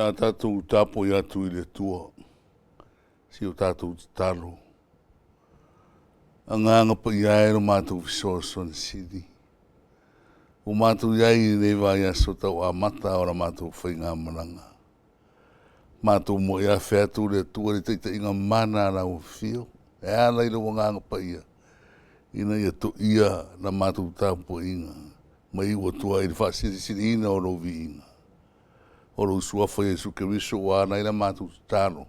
Nā tātou tāpo i atu i le tua. Si o tātou talo. Anganga pa i aero mātou fisoa son sidi. O mātou iai nei vai aso tau a mata ora mātou whainga maranga. Mātou mo ia wheatu le tua le teita inga mana na o fio. E ala i lo wanganga pa ia. Ina ia to ia na mātou tāpo inga. Mai ua tua i le whaasiri siri ina o rovi inga. O lo suafa Jesu Keriso o ana i la mātou tāno.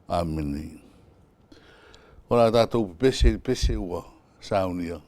Amen. Ora tātou pese ua Sauniga.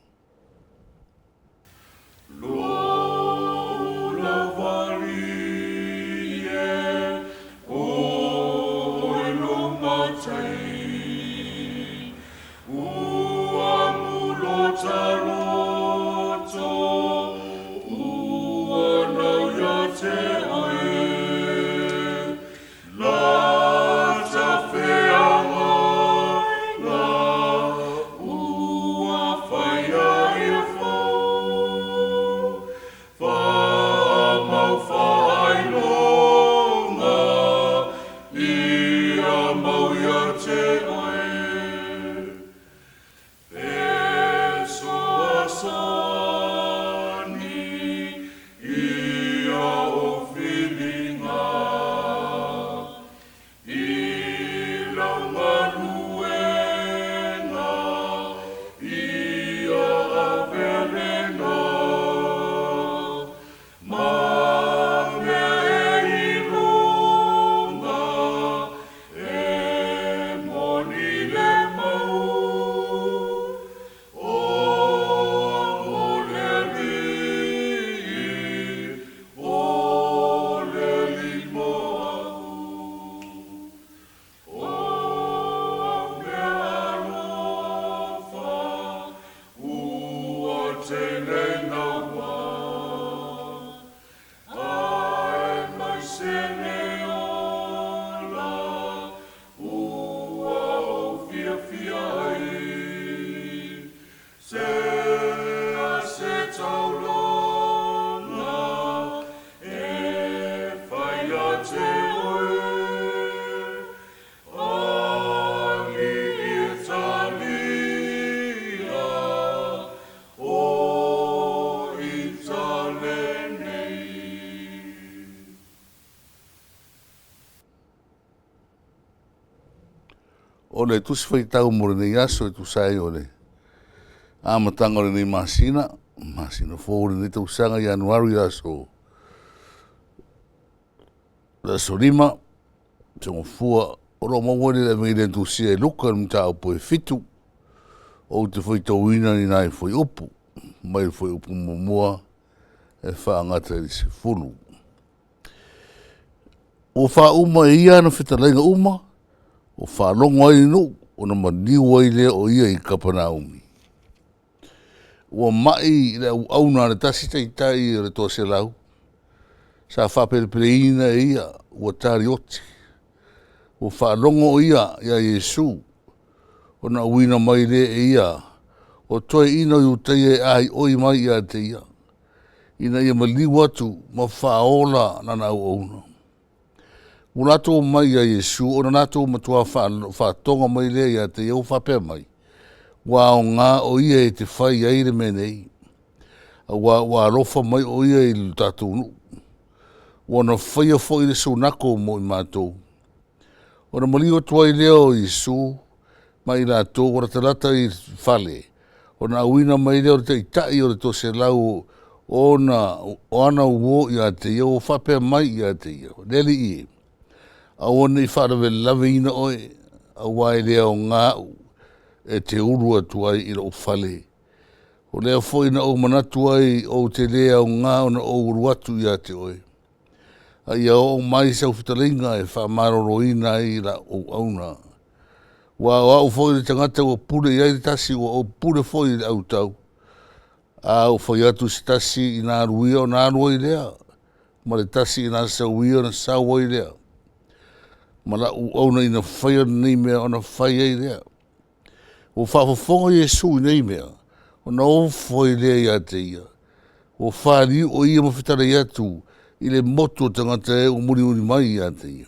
O le tusi whaitau more nei aso e tu sai o le amatanga o le nei masina fōre nei tau sanga Ianuari aso la solima tongo fua o lo mawari le mei le tusia e luka mta upo e fitu o te whaitau ina ni nai whai upu mai whai upu mamua e whaangata i se fulu o wha uma e ia na whitalenga uma o whalongo ai no, o na maniwa i lea o ia i Kapanaumi. Ua mai le au na le tasi Taitai i le toa se lau. Sa whaperepereina e ia, ua tari oti. O whalongo o ia Yesu, o na uina mai le e ia, o toi ina i utai e ai oi mai ia te ia. Ina ia maliwa atu, ma whaola na nau auna. O nato mai a Yesu, o nato matua whatonga mai lea ia te iau whapea mai. Wa o ngā o ia e te whai aire menei. Wa rofa mai o ia i tātou nu. Wa na whaia fo i le saunako mo i mātou. O na mali o tua i lea o Yesu, mai rātou, o na talata i whale. O na awina mai lea o te itai o le to se lau o ana uo i a te iau, o whapea mai i a te iau. Neli i e. A ona I whaarawe lawe ina oe, a wai lea o ngāu, e te urua tuai I o whale. O lea fo ina o manatu ai o te lea o ngāu na o uruatu I a te oe. A ia o mai sau whitalinga e whaamaroro ina I la o auna. Wa o au fo I le tangata o pure I ai tasi o pure fo I le au tau. A o fo I atu si tasi I nā ruia o nā rua I lea. Ma le tasi I nā sauia na saua I lea. Ma la ona ina whaia nei mea ona whaia I lea. O whaafafonga Yesu I nei mea, o na ofo I lea I a te ia. O whaari o ia mawhitara I atu, I le motu o tangata e o muri mai ia te ia.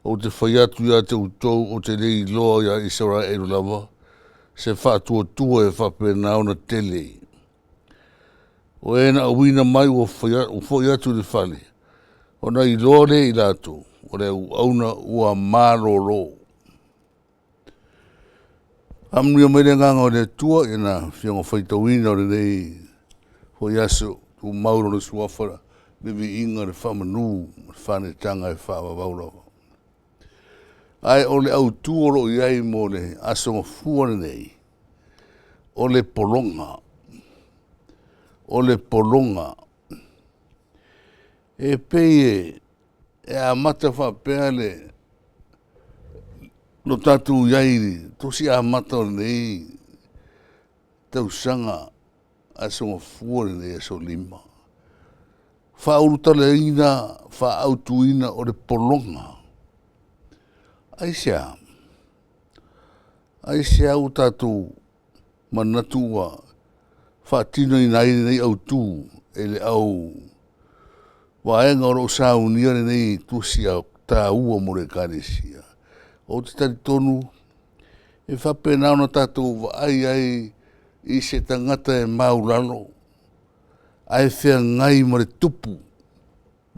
O te whai atu ia te utou o te rei loa ia Israelu lava, se whātua tua e whapena ona tele. O ena awina mai o whai atu le whale, o na i lore i lato, o le auna ua maroro. Amri o mele nganga o le tua e na whianga whaitawina o le rei hoi aso tu mauro le suafara, levi inga le whamanu, whane tanga e whawawaurawa. Ai o le au tuoro iai mo le asonga fuane nei, o le polonga, e peye e a mata whapea le no tatu iai, tosi a mata o nei, tau sanga asonga fuane nei aso lima. Whauruta le ina, whaautu ina o le polonga. Aisea o tātou manatua whaatino i nei au tū e le au waenga oro saunia nei tusia tā ua mo le Ekalesia. O te tari tonu e whapena ona tātou ai i se tangata e maulalo ai whea ngai mo le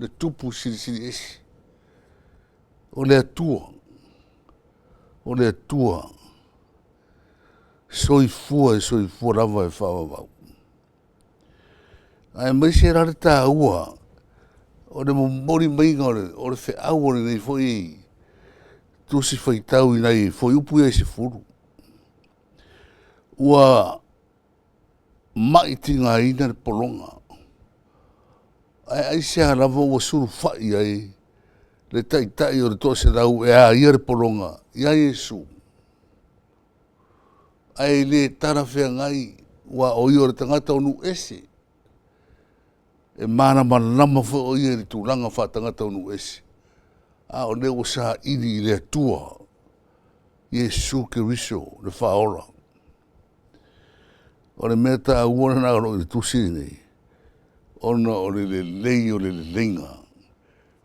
tupu siri esi. O le atua, soifua lava e whawawau. Ai mai se rare tā ua, o le mori mainga o le wheau o le nei foi tusi whaitau i nei foi upu e se furu. Ua maitinga ina le polonga. Ai se lava ua suru whai ai, le taitai o le tose rau e a ia le polonga, ia Yesu. Ai le tara whea ngai, wa o i o le tangata onu ese. E mana manama fo o i e le tūranga wha tangata onu ese. A o leo sa ini i le atua, Yesu ke riso, le whaora. O le mea ta uana na o le tusi nei, ona o le lei o le lenga.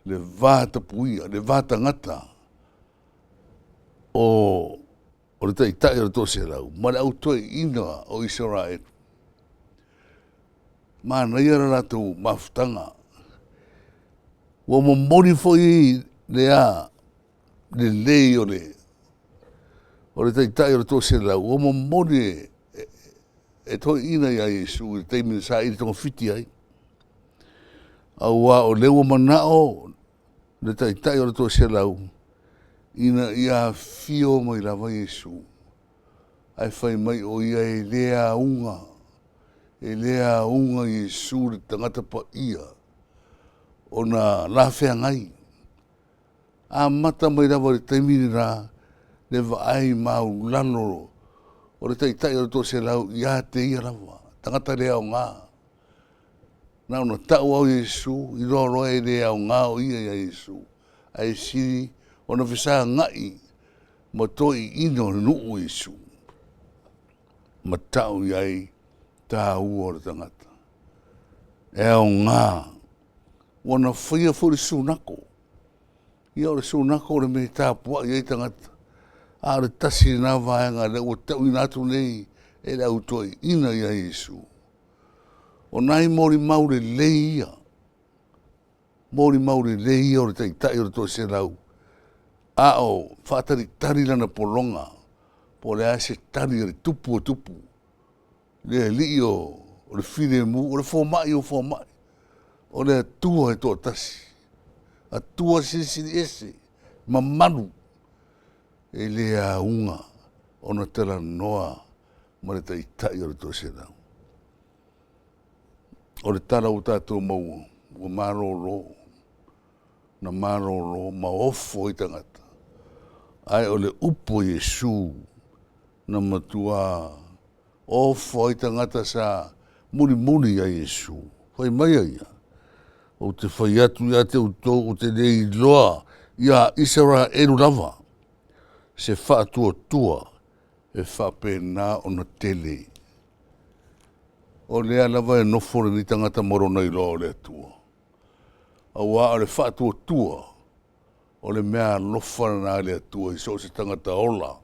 Le vata puia, le vata ngata o le taitai o le tose rau. Ma le autoe ina o Israel. Ma na ia ratou mafutanga. Wa momori foi le a le lei o le taitai o le tose rau. Wa momori e toi ina ia Yesu, e teimina sa ili tonga fiti ai. Aua o lewa manao le taitai o le tose lau ina ia fio mai lava Yesu. Ai whai mai o ia e lea unga Yesu le tangata pa ia o na lawhea ngai. A mata mai lava le taimini rā le vaai mau lano o le taitai o le tose lau ia te ia lava. Tangata lea o ngā. Na ona tau au Yesu, i roro e le au ngā o ia ia Yesu. Ai siri, ona whesa ngai, ma toi ino nuu Yesu. Ma tau iai, tā ua o le tangata. E au ngā, ona whaia furi sunako. Ia o le sunako le me tāpua iai tangata. A le tasi na vaenga, le ua tau inatu nei, e le au toi ina ia Yesu. O nai mori maure leia. Mori maure leia o le taitai o le tose lau. A o whaatari tari lana polonga. Po le ase tari le tupu o tupu. Le li o le fine mu, o le fomai o fomai. O le atua e toa tasi. Atua sisi ese. Mamanu. E le a unga. O na tera noa. Ma le taitai o le tose lau. O le tara o tātou maua, o maroro, na maroro, ma ofo i tangata. Ai o le upo Yesu, na matua, ofo i tangata sa muri a Yesu. Whai mai ia. O te whai atu ia te uto, o te rei loa, ia Israelu lava. Se whaatua tua, e whapena o na tele. O lea lava e nofore ni tangata moro nei loa o lea tua. au a o le whaatua, o le mea lofana na le atua i so se tangata ola.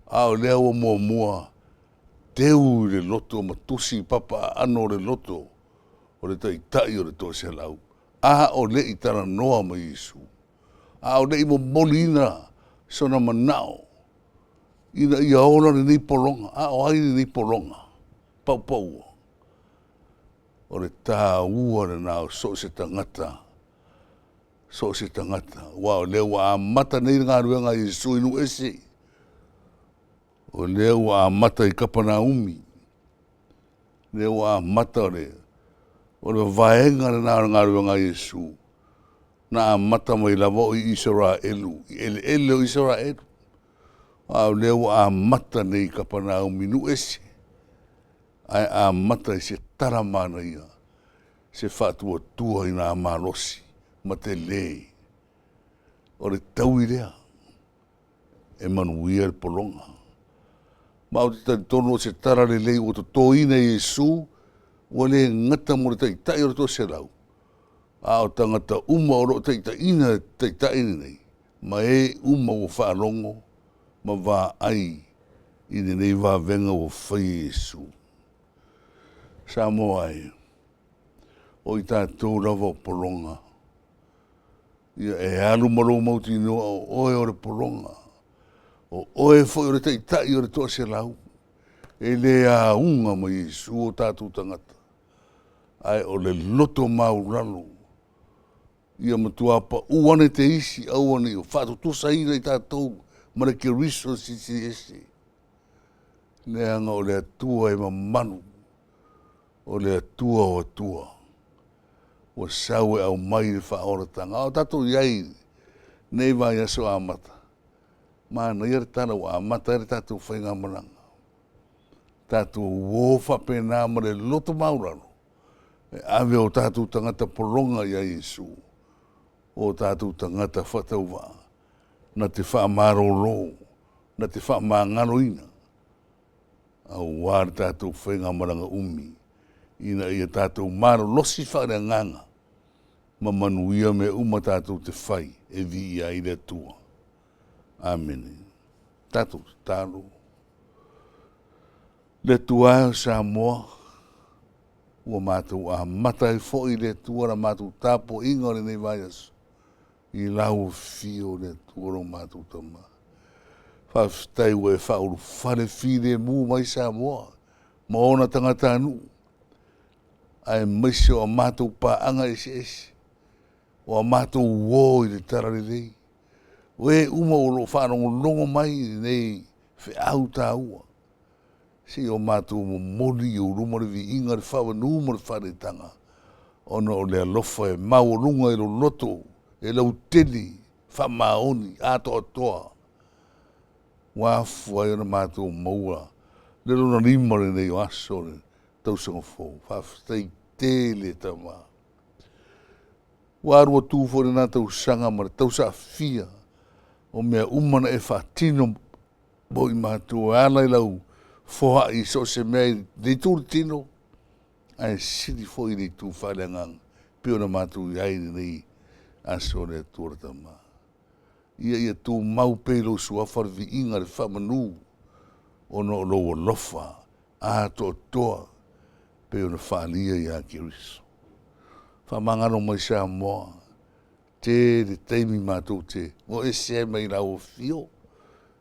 A o lea ua mua teu le loto matusi papa ano le loto o le taitai o le to se lau. A o le itara noa ma Isu. A o le imo molina so na manao. Ina ia ona le nei polonga. A o ai le nei polonga. Pau pau. O le tā ua le nao so se tangata. So se tangata. Wa o le ua a mata nei ngā ruenga Isu inu ese. O le ua a mata I kapana umi. Le ua a mata o le. O le vaenga le nao ngā ruenga Isu. Na a mata mai lavo I Israelu. I ele o Israelu. A le ua a mata nei kapana umi nu ese. Ai a mata I se taramana ia. Se whātua tua I nā malosi. Ma te le. O le tau I rea. E manuia le polonga. Ma o te tari tono o se tara le lei o to toina Iesu. Ua le ngata mo le taitai o le to se lau. A o tangata uma o lo taitaina taitaina nei. Ma e uma o whaalongo. Ma wā ai. Ine nei wā venga o whai Iesu. Samoa ai. O I tātou rawa o polonga. Ia e alu maro mauti noa o oe o le polonga. O oe foi o le taitai o le toa se lau. E le a unga ma Iesu o tātou tangata. Ai o le loto mauralo. Ia matua pa uane te isi auane o whātu tusa ina I tātou. Mara ke riso si ese. Le anga o le atua e mamanu. O le atua o atua. O sawe au mai le whaoratanga. O tātou iai. Nei vai aso amata. Mana ia tana o amata e tātou whainga maranga. Tātou wofa pēnā ma le loto maurano. E ave o tātou tangata polonga ia Iesu. O tātou tangata whatauwa. Na te whaamarolo. Na te whaamangaloina. Au wāre tātou whainga maranga umi. Ina ia tātou maro losi whaare nganga. Ma manuia me uma tātou te whai. E vi ia I le tua. Amen. Tātou tālo. Le tua o Samoa. Ua mātou a matai fo I le tua ra mātou tāpo inga o le nei vaias. I lau fio le tua ro mātou tama. Whaftai ua e whauru whare fi le mū mai Samoa. Ma ona tangata anu. Ai maise o mātou pā anga ese. O mātou uo I le tara le lei. We uma o lo whanongo longo mai nei whi au tā ua. Si o mātou mo mori o rumare vi inga le whawa numa le whare tanga. Ona o le alofa e mau runga I lo loto. E lau teli, whamaoni, ato atoa. Wafu ai ona mātou maua. Le lona rimare nei o aso le tausanga fō. Whaftai tele tama. Warua tūfo le nā tausanga ma le tausa fia. O mea umana e whaatino boi mātou alai lau foha I so se mea nei tūri tino ai siri fo I nei tū whale ngang pio na mātou I aini nei aso le tūra tama. Ia tū mau pēlo suafar vi inga le whamanu o no loa lofa a toa pio na whalia I a kiriso. Whamangano mai Samoa. Te le teimi mātou te. O e se mai rau fio.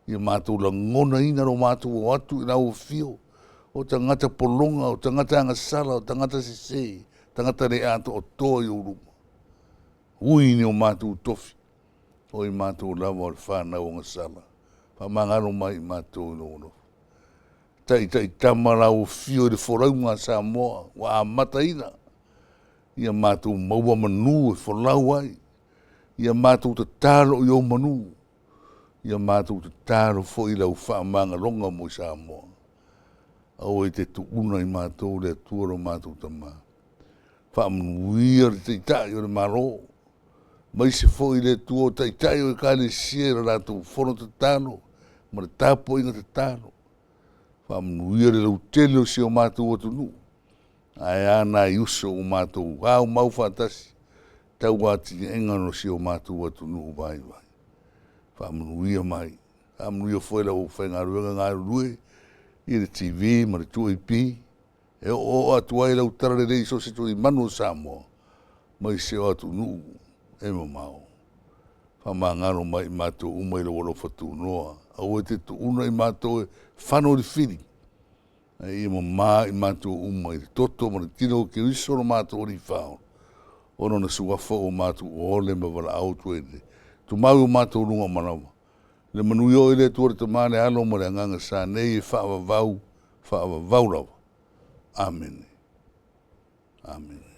Ia mātou la ngona ina ro mātou o atu I rau fio. O tangata polonga, o tangata angasala, o tangata sese. Tangata re ato o toa I uruma. Uini o mātou tofi. O I mātou lava o le whanau angasala. Whamangano mai mātou I lono. Tai tama rau fio le foraunga Samoa. Wa amata ina. Ia mātou maua manu e folau ai. Ia mātou te tālo I o manu. Ia mātou te tālo fo I lau whaamanga longa mo I Samoa. Au e te tuuna I mātou le tuaro mātou tama. Whaamanuia le teitai o le maro. Mai se fo I le tuo teitai o Ekalesia ra rātou whono te tālo. Ma le tāpo inga te tālo. Whaamanuia le lau tele o si o mātou o tunu. Ai ana I uso o mātou. Au mau whatasi. tau ati engano si o mātou atu nuu vai. Whamanuia mai. Whamanuia whaila o whaingaruenga ngā rue. I le TV, ma le tuaipi. E o atu ai lau tarare rei so se tu i manu Samoa. Mai se o atu nuu e mamao. Whamangaro mai mātou umai la walo whatu noa. Au e te tu una i mātou e whano li whiri. I mamā i mātou umai. Toto ma le tino ki risoro mātou li whao. Ono na suafa o mātou o ole ma wala autu e le. Tu mau o mātou runga manawa. Le manui o ele tuare te mane alo ma le anganga sa nei e whaava vau lawa. Amen. Amen.